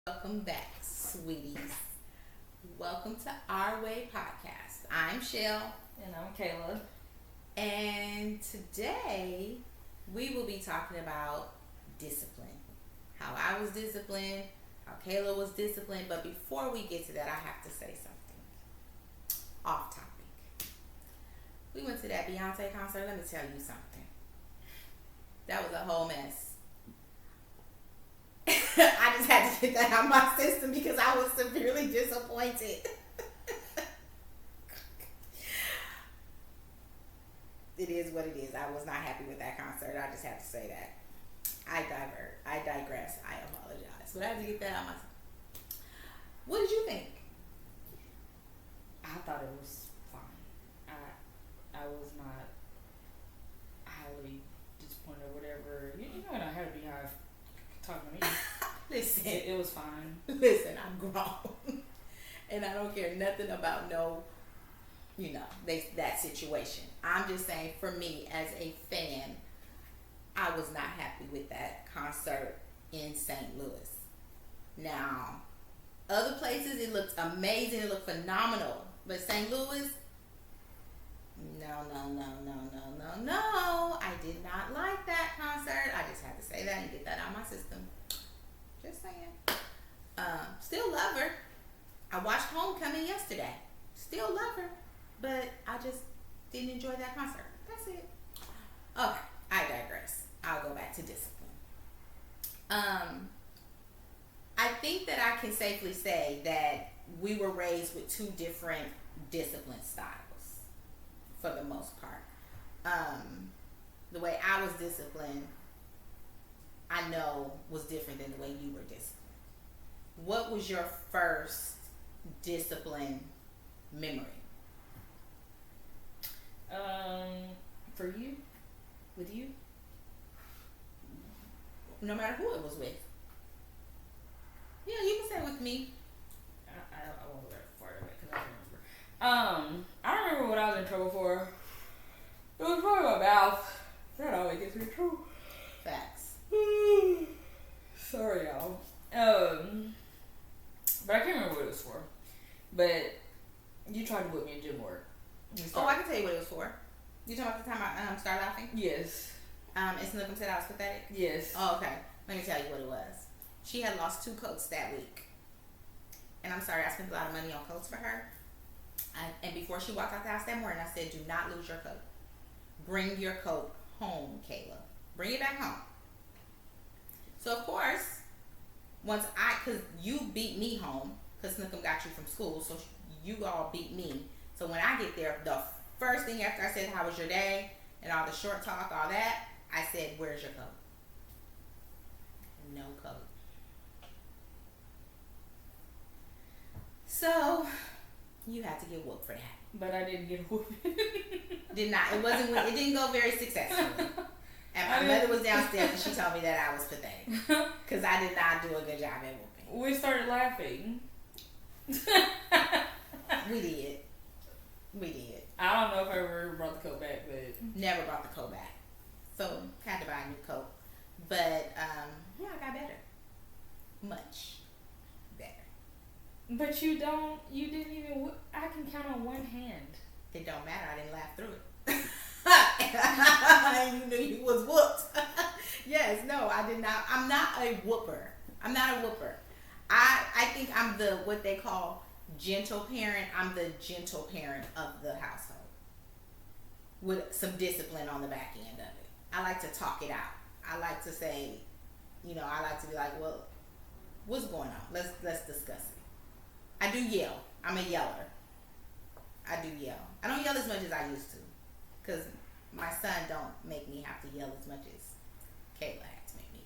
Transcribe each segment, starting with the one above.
Welcome back, sweeties. Welcome to Our Way Podcast. I'm Shell, And I'm Kayla. and today we will be talking about discipline. How I was disciplined, how Kayla was disciplined. But before we get to that, I have to say something off topic. We went to that Beyonce concert. Let me tell you something. That was a whole mess. I just had to get that out of my system because I was severely disappointed. It is what it is. I was not happy with that concert. I just have to say that. I digress. I apologize. But I had to get that out of my system. What did you think? I thought it was fine. I was not highly disappointed or whatever. You know I had to be high talking to me. Listen. It was fine. Listen, I'm grown. And I don't care nothing about that situation. I'm just saying, for me as a fan, I was not happy with that concert in St. Louis. Now, other places it looked amazing, it looked phenomenal, but St. Louis, no. I did not like that concert. I just had to say that and get that out of my system. Just saying. Still love her. I watched Homecoming yesterday. Still love her, but I just didn't enjoy that concert. That's it. Okay, I digress. I'll go back to discipline. I think that I can safely say that we were raised with two different discipline styles for the most part. The way I was disciplined, I know, was different than the way you were disciplined. What was your first discipline memory? For you? With you? No matter who it was with. Yeah, you can say with me. I won't go that far away because I don't remember. I remember what I was in trouble for. It was probably my mouth. That always gets me in trouble. Facts. Sorry, y'all. But I can't remember what it was for. But you tried to whip me in gym work. Oh, I can tell you what it was for. You talking about the time I started laughing? Yes. And Snookum said I was pathetic? Yes. Oh, okay. Let me tell you what it was. She had lost 2 coats that week. And I'm sorry, I spent a lot of money on coats for her. And before she walked out the house that morning, I said, do not lose your coat. Bring your coat home, Kayla. Bring it back home. So, of course, because you beat me home, because Snookum got you from school, so you all beat me. So when I get there, the first thing after I said, how was your day? And all the short talk, all that, I said, where's your coat? No coat. So, you had to get whooped for that. But I didn't get whooped. Did not. It didn't go very successfully. And my mother was downstairs and she told me that I was pathetic. Because I did not do a good job at whooping. We started laughing. We did. I don't know if I ever brought the coat back, but... Never brought the coat back. So, had to buy a new coat. But, yeah, I got better. Much better. But you didn't even... I can count on one hand. It don't matter. I didn't laugh through it. You knew you was whooped. Yes, no, I did not. I'm not a whooper. I think I'm the, what they call, gentle parent. I'm the gentle parent of the household. With some discipline on the back end of it. I like to talk it out. I like to say, I like to be like, well, what's going on? Let's discuss it. I do yell. I'm a yeller. I do yell. I don't yell as much as I used to. Because my son don't make me have to yell as much as Kayla had to make me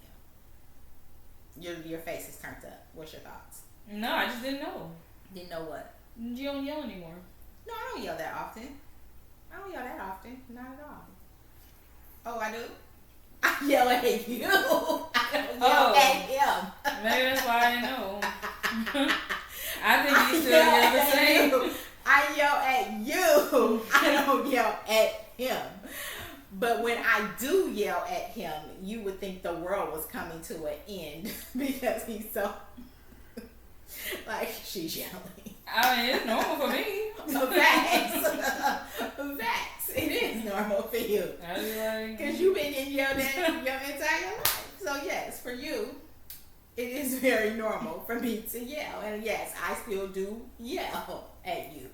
yell. Your face is turned up. What's your thoughts? No, I just didn't know. Didn't know what? You don't yell anymore. No, I don't yell that often. Not at all. Oh, I do? I yell at you. I don't yell at him. Maybe that's why I didn't know. I think you still yell the same. I yell at you. I don't yell at him. But when I do yell at him, you would think the world was coming to an end because he's so Like she's yelling. I mean, it's normal for me. Facts. Facts. It is normal for you. I was like, Because you've been getting yelled at your entire life. So yes, for you, it is very normal for me to yell. And yes, I still do yell at you.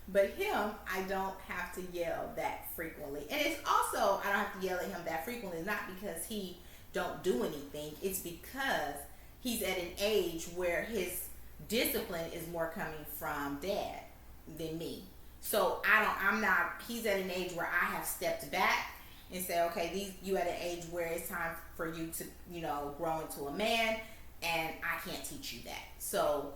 But him, I don't have to yell that frequently. And it's also, I don't have to yell at him that frequently. It's not because he don't do anything. It's because he's at an age where his discipline is more coming from dad than me. So he's at an age where I have stepped back and say, okay, you at an age where it's time for you to, grow into a man, and I can't teach you that. So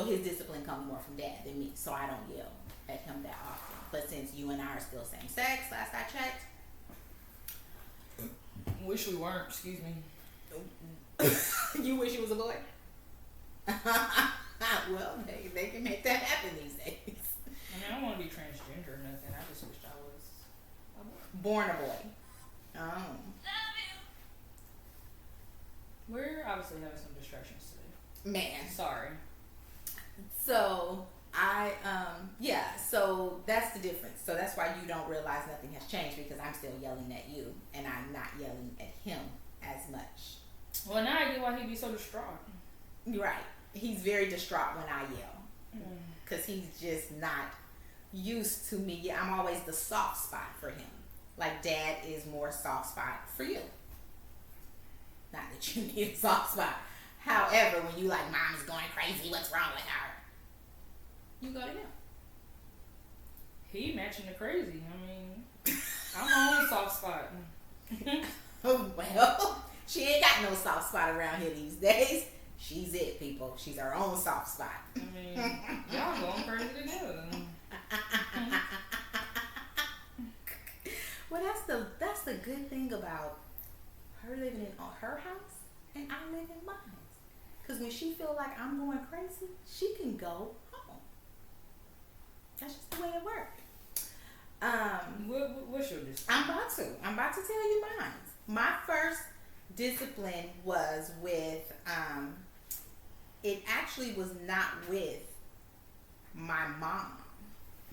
his discipline comes more from dad than me. So I don't yell at him that often. But since you and I are still same sex, last I checked. Wish we weren't, excuse me. You wish you was a boy? Well, they can make that happen these days. I mean, I don't want to be transgender or nothing. I just wished I was a boy. Born a boy. Oh. We're obviously having some distractions today. Man. Sorry. So so that's the difference. So that's why you don't realize nothing has changed, because I'm still yelling at you and I'm not yelling at him as much. Well, now I get why he'd be so distraught. Right. He's very distraught when I yell. Because he's just not used to me. I'm always the soft spot for him. Like dad is more soft spot for you. Not that you need a soft spot. However, when you like, mom is going crazy, what's wrong with her? You go to him. He matching the crazy. I mean, I'm my own soft spot. Well, she ain't got no soft spot around here these days. She's it, people. She's her own soft spot. I mean, y'all going crazy together. Well, that's the good thing about her living in her house and I live in mine. Because when she feel like I'm going crazy, she can go home. That's just the way it works. What's your discipline? I'm about to tell you mine. My first discipline was with it actually was not with my mom.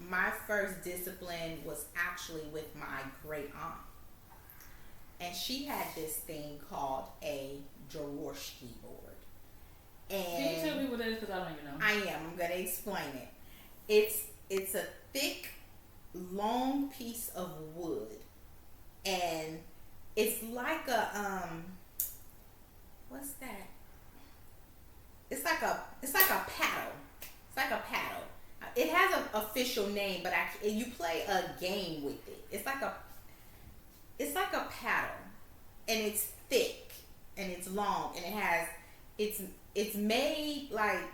My first discipline was actually with my great aunt. And she had this thing called a Jaworski board. And can you tell me what that is? Because I don't even know. I am. I'm going to explain it. It's a thick, long piece of wood. And it's like a what's that? It's like a paddle. It's like a paddle. It has an official name, but you play a game with it. It's like a paddle, and it's thick and it's long, and it's made like,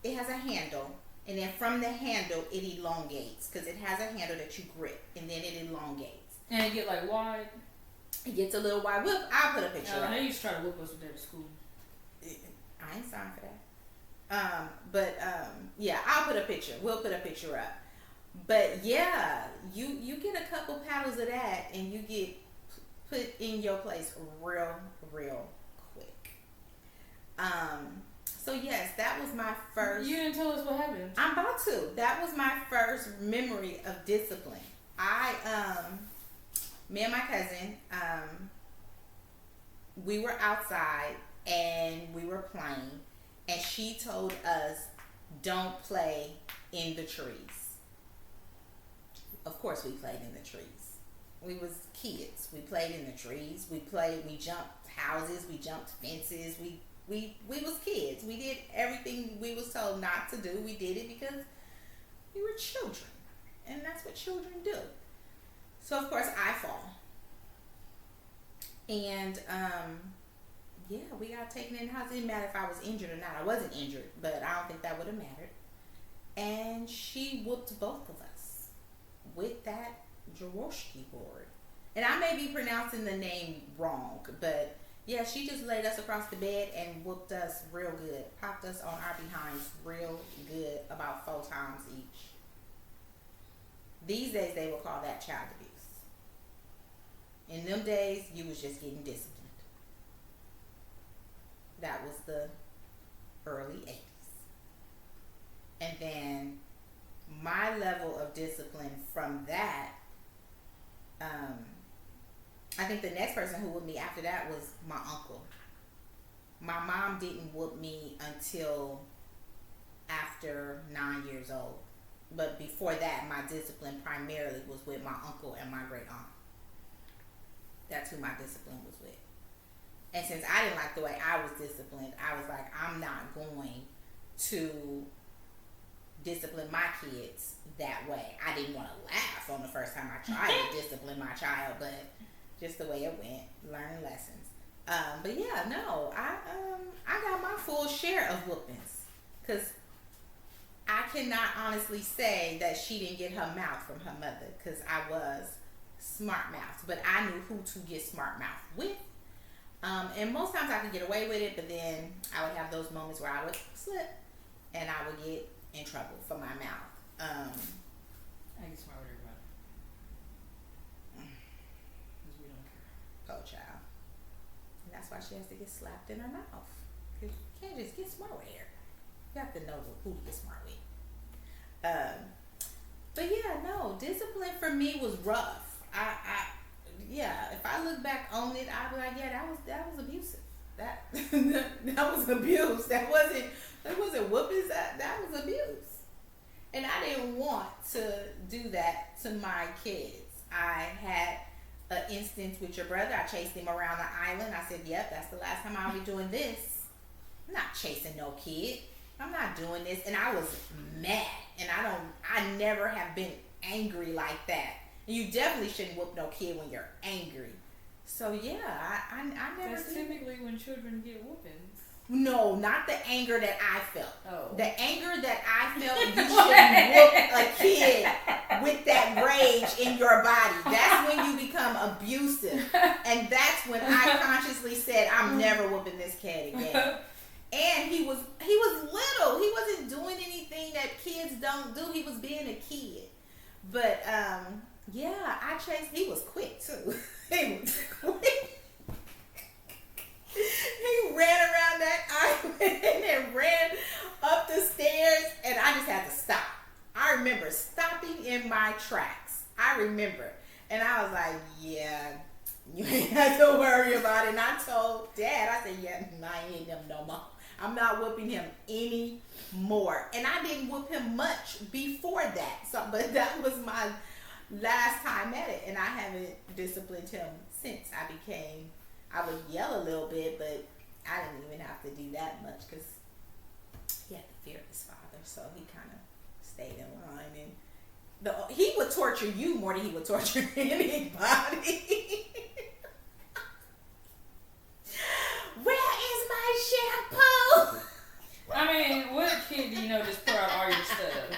it has a handle, and then from the handle it elongates, because it has a handle that you grip, and then it elongates. And it get like wide. It gets a little wide. I'll put a picture up. They used to try to whoop us with that at school. I ain't signed for that. Yeah, I'll put a picture. We'll put a picture up. But yeah, you get a couple paddles of that, and you get put in your place real quick. So yes, that was my first. You didn't tell us what happened. I'm about to. That was my first memory of discipline. Me and my cousin, we were outside and we were playing, and she told us, don't play in the trees. Of course we played in the trees. We was kids. We played in the trees. We jumped houses, we jumped fences, we was kids. We did everything we was told not to do. We did it because we were children. And that's what children do. So of course I fall. And yeah, we got taken in the house. It didn't matter if I was injured or not. I wasn't injured, but I don't think that would have mattered. And she whooped both of us with that Jaworski board. And I may be pronouncing the name wrong, but yeah, she just laid us across the bed and whooped us real good. Popped us on our behinds real good, about 4 times each. These days they will call that child abuse. In them days, you was just getting disciplined. that was the early 80s. And then my level of discipline from that, I think the next person who whooped me after that was my uncle. My mom didn't whoop me until after 9 years old. But before that, my discipline primarily was with my uncle and my great aunt. That's who my discipline was with. And since I didn't like the way I was disciplined, I was like, I'm not going to discipline my kids that way. I didn't want to laugh on the first time I tried to discipline my child, but just the way it went, learning lessons. But yeah, no, I got my full share of whoopings, because I cannot honestly say that she didn't get her mouth from her mother, because I was smart mouthed, but I knew who to get smart mouthed with. And most times I could get away with it, but then I would have those moments where I would slip and I would get in trouble for my mouth. I get smart with everybody. Because we don't care. Poor child. And that's why she has to get slapped in her mouth. Because you can't just get smart with her. You have to know who to get smart with. But yeah, no, discipline for me was rough. Yeah, if I look back on it, I'd be like, yeah, that was abusive. That that was abuse. That wasn't whoopings. That was abuse. And I didn't want to do that to my kids. I had an instance with your brother. I chased him around the island. I said, yep, that's the last time I'll be doing this. I'm not chasing no kid. I'm not doing this. And I was mad. And I never have been angry like that. And you definitely shouldn't whoop no kid when you're angry. So yeah, I never. That's typically when children get whoopings. No, not the anger that I felt. Oh. The anger that I felt, you shouldn't whoop a kid with that rage in your body. That's when you become abusive. And that's when I consciously said, I'm never whooping this kid again. And he was little. He wasn't doing anything that kids don't do. He was being a kid. But yeah, he was quick too. He was quick. He ran around that island and ran up the stairs, and I just had to stop. I remember stopping in my tracks. I remember. And I was like, yeah, you ain't have to worry about it. And I told Dad, I said, yeah, I ain't him no more. I'm not whooping him anymore. And I didn't whoop him much before that. But that was my last time at it. And I haven't disciplined him since. I would yell a little bit, but I didn't even have to do that much because he had to fear his father. So he kind of stayed in line. And he would torture you more than he would torture anybody. Where is my shampoo? I mean, what kid do you know just pour out all your stuff?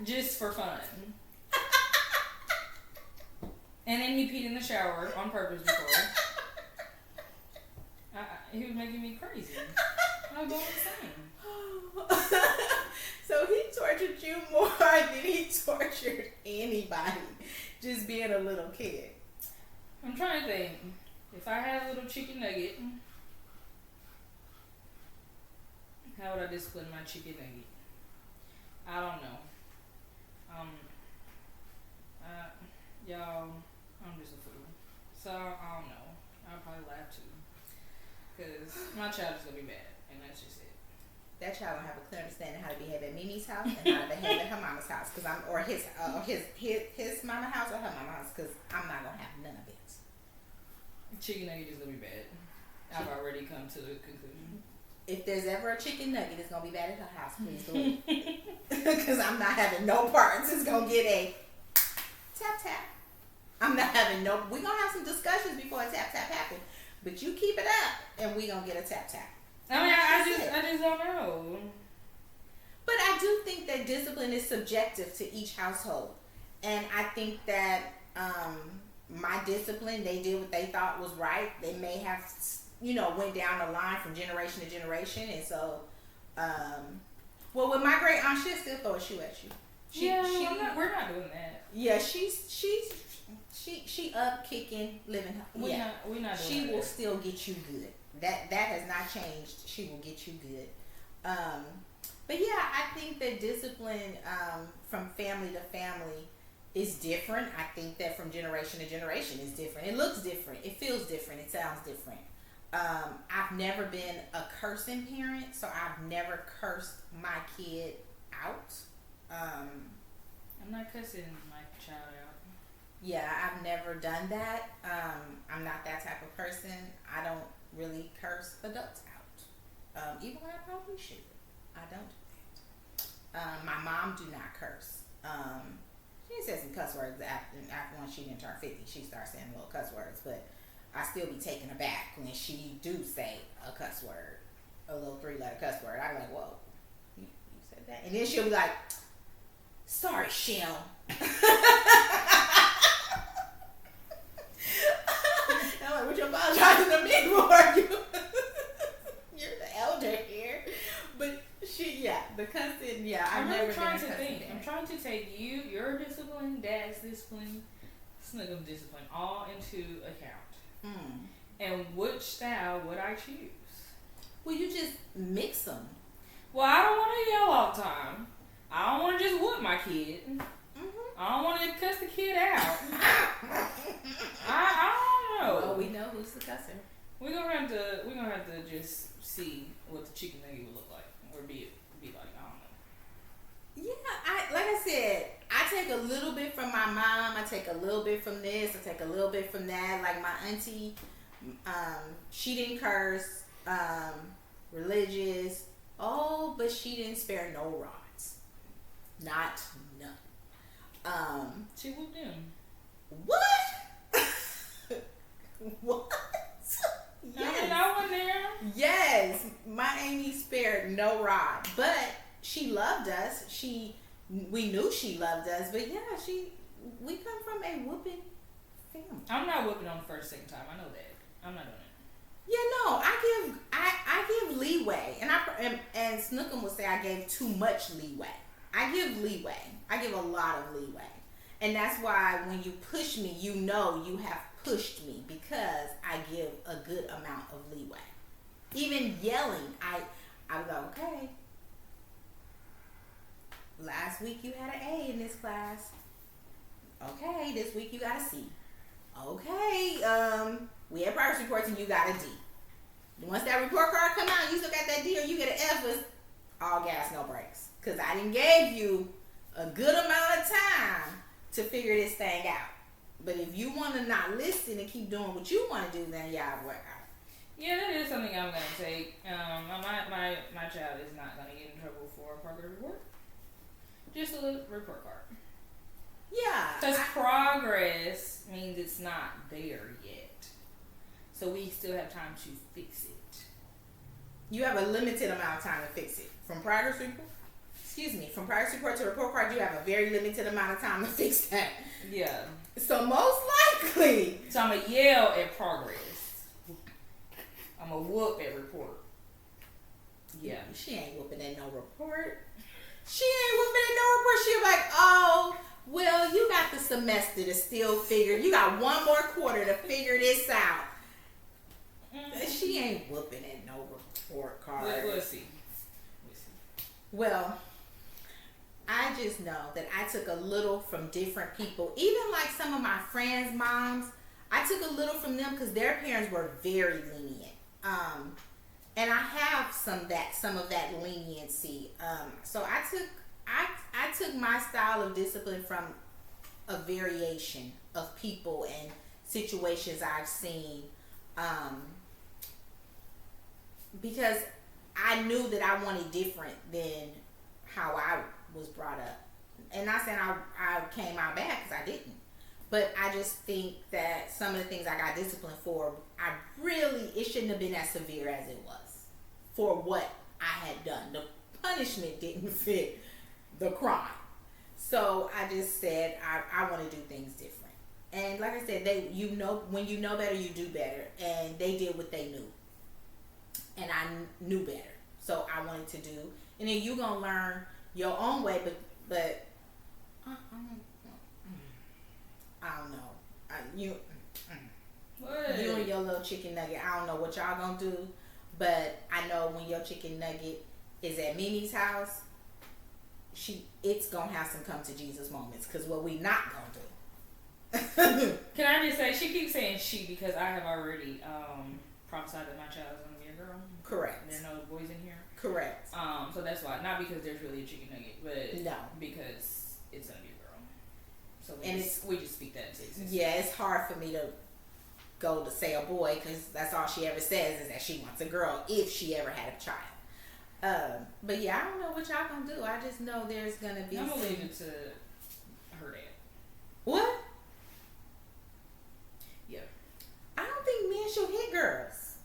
Just for fun. And then he peed in the shower on purpose before. He was making me crazy. I was going insane. So he tortured you more than he tortured anybody. Just being a little kid. I'm trying to think. If I had a little chicken nugget, how would I discipline my chicken nugget? I don't know. Y'all, I'm just a fool. So, I don't know. I'll probably laugh too. Because my child is going to be bad. And that's just it. That child don't have a clear understanding how to behave at Mimi's house and how to behave at her mama's house. Or his mama house or her mama house. Because I'm not going to have none of it. Chicken nugget is going to be bad. I've already come to the conclusion. If there's ever a chicken nugget, it's going to be bad at her house. Please do it. Because I'm not having no parts. It's going to get a tap tap. I'm not having no. We're going to have some discussions before a tap tap happens. But you keep it up and we're going to get a tap tap. I mean, I just don't know. But I do think that discipline is subjective to each household. And I think that my discipline, they did what they thought was right. They may have, went down the line from generation to generation. And so, well, with my great aunt, she'll still throw a shoe at you. We're not doing that. Yeah, she's She up kicking, living. We not doing She will that. still get you good. That has not changed. She will get you good. Um, but yeah, I think that discipline from family to family is different. I think that from generation to generation is different. It looks different. It feels different. It sounds different. I've never been a cursing parent, so I've never cursed my kid out. Um, I'm not cussing my child out. yeah, I've never done that. I'm not that type of person. I don't really curse adults out, even when I probably should. I don't do that. My mom do not curse. She said some cuss words after when she didn't turn 50. She started saying little cuss words, but I still be taken aback when she do say a cuss word, a little 3-letter cuss word. I be like, whoa, you said that? And then she'll be like, sorry, Shell. I'm like, what you apologizing to me for? You're the elder here. But the cussing, I've never been a cussing parent. I'm trying to take your discipline, Dad's discipline, Snuggum's discipline, all into account. And which style would I choose? Well, you just mix them. Well, I don't want to yell all the time. I don't want to just whoop my kid. I don't want to cuss the kid out. I don't know. Well, we know who's the cusser. We're gonna have to just see what the chicken nugget would look like, or be like. I don't know. Yeah, like I said, I take a little bit from my mom. I take a little bit from this. I take a little bit from that. Like my auntie, she didn't curse. Religious. Oh, but she didn't spare no rods. Not none. She whooped him. What? What? Yes. I went there. Yes, my Amy spared no rod, but she loved us. We knew she loved us, but we come from a whooping family. I'm not whooping on the first, second time. I know that. I'm not doing it. Yeah, no, I give leeway, and Snookum would say I gave too much leeway. I give leeway. I give a lot of leeway, and that's why when you push me, you know you have pushed me because I give a good amount of leeway. Even yelling, I would go, okay. Last week you had an A in this class. Okay, this week you got a C. Okay, we had progress reports and you got a D. Once that report card come out, you still got that D or you get an F, it's all gas, no brakes. Because I didn't give you a good amount of time to figure this thing out. But if you want to not listen and keep doing what you want to do, then I'll work out. Yeah, that is something I'm going to take. My child is not going to get in trouble for a progress report. Just a little report card. Yeah. Because progress means it's not there yet. So we still have time to fix it. You have a limited amount of time to fix it. From progress report to report card, you have a very limited amount of time to fix that. Yeah. So most likely. So I'm going to yell at progress. I'm going to whoop at report. Yeah. She ain't whooping at no report. She ain't whooping at no report. She'll be like, oh, well, you got the semester to still figure. You got one more quarter to figure this out. She ain't whooping at no report card. We'll see. Well, I just know that I took a little from different people. Even like some of my friends' moms, I took a little from them because their parents were very lenient. And I have some of that leniency. So I took my style of discipline from a variation of people and situations I've seen. Because I knew that I wanted different than how I was brought up. And not saying I came out bad because I didn't. But I just think that some of the things I got disciplined for, it shouldn't have been as severe as it was for what I had done. The punishment didn't fit the crime. So I just said I want to do things different. And like I said, when you know better, you do better. And they did what they knew. And I knew better. So I wanted to do. And then you're going to learn your own way, but I don't know. you. What? You and your little chicken nugget. I don't know what y'all gonna do, but I know when your chicken nugget is at Mimi's house, it's gonna have some come to Jesus moments. Cause what we not gonna do. Can I just say, she keeps saying she because I have already prophesied that my child is gonna be a girl. Correct. There are no boys in here. Correct. So that's why, not because there's really a chicken nugget, but no, because it's gonna be a girl. So we just speak that into existence. Yeah, it's hard for me to go to say a boy because that's all she ever says is that she wants a girl if she ever had a child. But yeah, I don't know what y'all gonna do. I just know there's gonna be. I'm gonna leave it to her dad. What? Yeah. I don't think men should hit girls.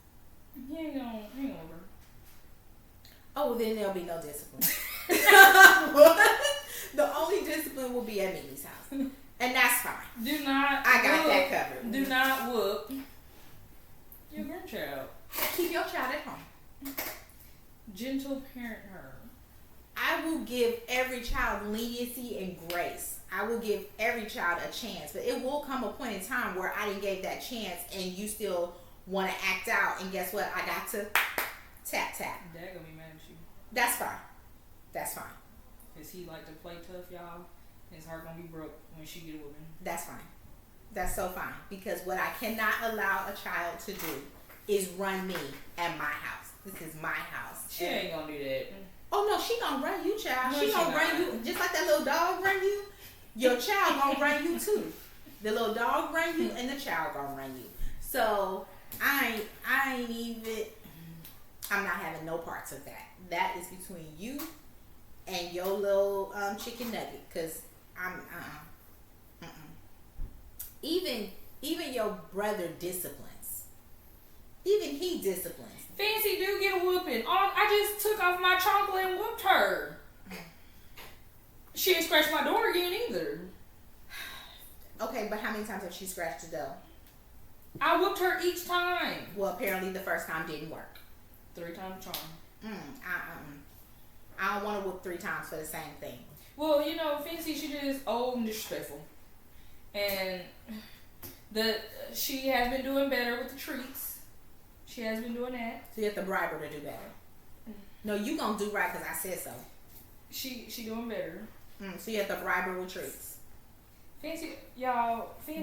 He ain't gonna work. Oh, then there'll be no discipline. The only discipline will be at Mimi's house, and that's fine. Do not. I got that covered. Do not whoop your grandchild. Keep your child at home. Gentle parent her. I will give every child leniency and grace. I will give every child a chance, but it will come a point in time where I didn't give that chance, and you still want to act out. And guess what? I got to tap. Dad gonna be mad at you. That's fine. That's fine. Cause he like to play tough, y'all. His heart gonna be broke when she get a whooping. That's fine. That's so fine. Because what I cannot allow a child to do is run me at my house. This is my house. She ain't gonna do that. Oh no, she gonna run you, child. No, she gonna run not. you just like that little dog run you. Your child gonna run you too. The little dog run you, and the child gonna run you. So I ain't even. I'm not having no parts of that. That is between you and your little chicken nugget. Cause I'm Even your brother disciplines. Even he disciplines. Fancy do get a whooping. I just took off my chocolate and whooped her. She didn't scratch my door again either. Okay, but how many times have she scratched the door? I whooped her each time. Well, apparently the first time didn't work. 3 times charm. I don't want to whoop 3 times for the same thing. Well, you know, Fancy, she just old and disrespectful. And she has been doing better with the treats. She has been doing that. So you have to bribe her to do better. No, you gonna do right because I said so. She doing better. So you have to bribe her with treats. Fancy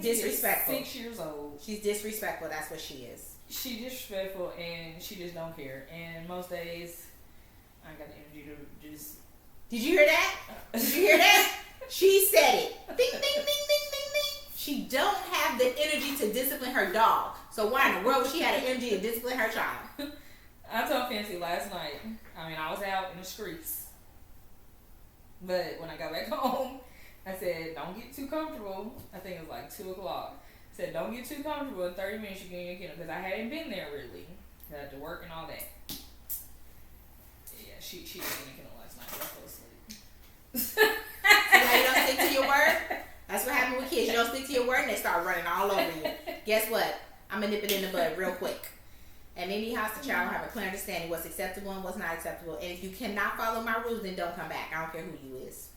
Disrespectful. Is 6 years old. She's disrespectful. That's what she is. She disrespectful and she just don't care. And most days, I ain't got the energy to just. Did you hear that? Did you hear that? She said it. Ding, ding, ding, ding, ding, ding. She don't have the energy to discipline her dog. So why in the world she had the energy to discipline her child? I told Fancy last night. I was out in the streets. But when I got back home, I said, don't get too comfortable. I think it was like 2 o'clock. I said, don't get too comfortable. In 30 minutes, you get in your kennel. Because I hadn't been there really. I had to work and all that. Yeah, she was in the kennel last night. I fell asleep. So now you don't stick to your word? That's what happened with kids. You don't stick to your word and they start running all over you. Guess what? I'm going to nip it in the bud real quick. At Mimi House, the child will have a clear understanding what's acceptable and what's not acceptable. And if you cannot follow my rules, then don't come back. I don't care who you is.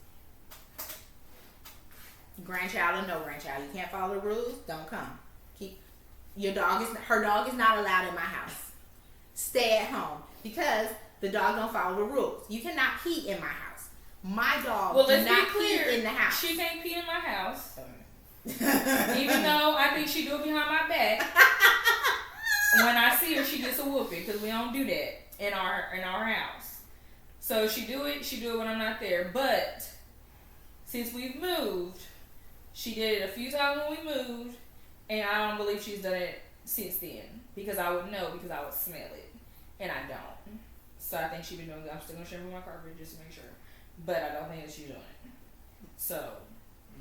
Grandchild or no grandchild. You can't follow the rules, don't come. Her dog is not allowed in my house. Stay at home. Because the dog don't follow the rules. You cannot pee in my house. My dog does not pee in the house. She can't pee in my house. Even though I think she do it behind my back. When I see her, she gets a whooping because we don't do that in our house. So she do it when I'm not there. But since we've moved, she did it a few times when we moved, and I don't believe she's done it since then because I would know because I would smell it, and I don't. So I think she's been doing it. I'm still gonna shampoo my carpet just to make sure, but I don't think that she's doing it. So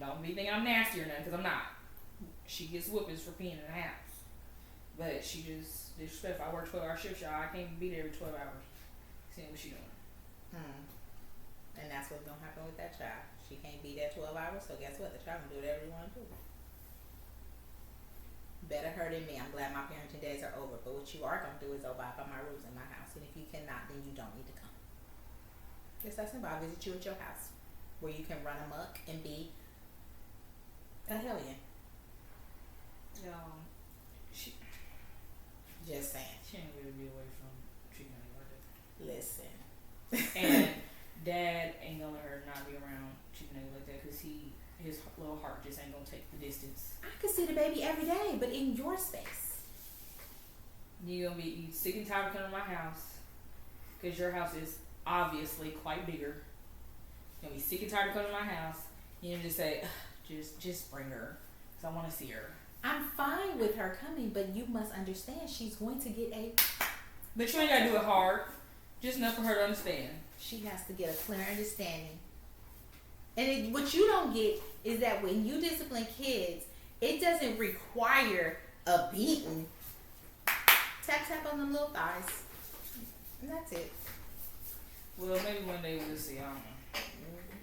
don't be thinking I'm nasty or nothing because I'm not. She gets whoopings for peeing in the house. But she just disrespectful. I work 12-hour shifts, y'all. I can't be there every 12 hours. Seeing what she doing. And that's what's gonna happen with that child. She can't be there 12 hours, so guess what? The child can do whatever you want to do. Better her than me. I'm glad my parenting days are over. But what you are gonna do is abide by my rules in my house. And if you cannot, then you don't need to come. It's that simple. I'll visit you at your house where you can run amok and be a hellion. Y'all, she Just saying. she ain't gonna be away from treating her like Listen. that. And dad ain't gonna let her not be around treating her like that because his little heart just ain't gonna take the distance. I could see the baby every day, but in your space. You sick and tired of coming to my house because your house is obviously quite bigger. You're gonna be sick and tired of coming to my house. You know, just say, just bring her because I want to see her. I'm fine with her coming, but you must understand she's going to get a. But you ain't gotta do it hard. Just enough for her to understand. She has to get a clear understanding. And what you don't get is that when you discipline kids, it doesn't require a beating. Tap tap on the little thighs, and that's it. Well, maybe one day we'll see. I don't know.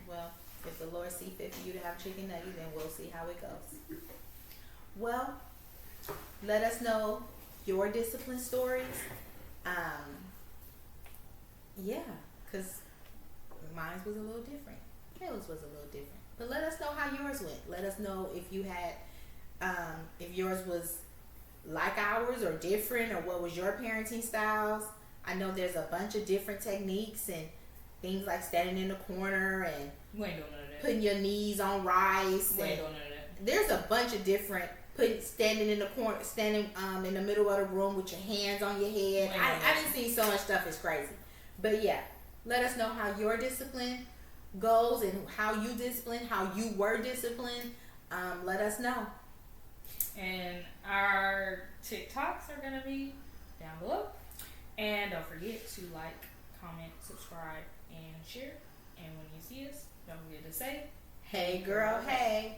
Well, if the Lord see fit for you to have chicken nuggets, then we'll see how it goes. Well, let us know your discipline stories. Yeah, because mine was a little different. Kayla's was a little different. But let us know how yours went. Let us know if you had, if yours was like ours or different, or what was your parenting styles. I know there's a bunch of different techniques and things like standing in the corner and We ain't doing none of that. putting your knees on rice. We ain't And doing none of that. there's a bunch of different standing in the corner, standing in the middle of the room with your hands on your head. I didn't see so much stuff. It's crazy. But yeah, let us know how your discipline goes and how you discipline, how you were disciplined. Let us know. And our TikToks are gonna be down below. And don't forget to like, comment, subscribe, and share. And when you see us, don't forget to say, Hey girl, hey.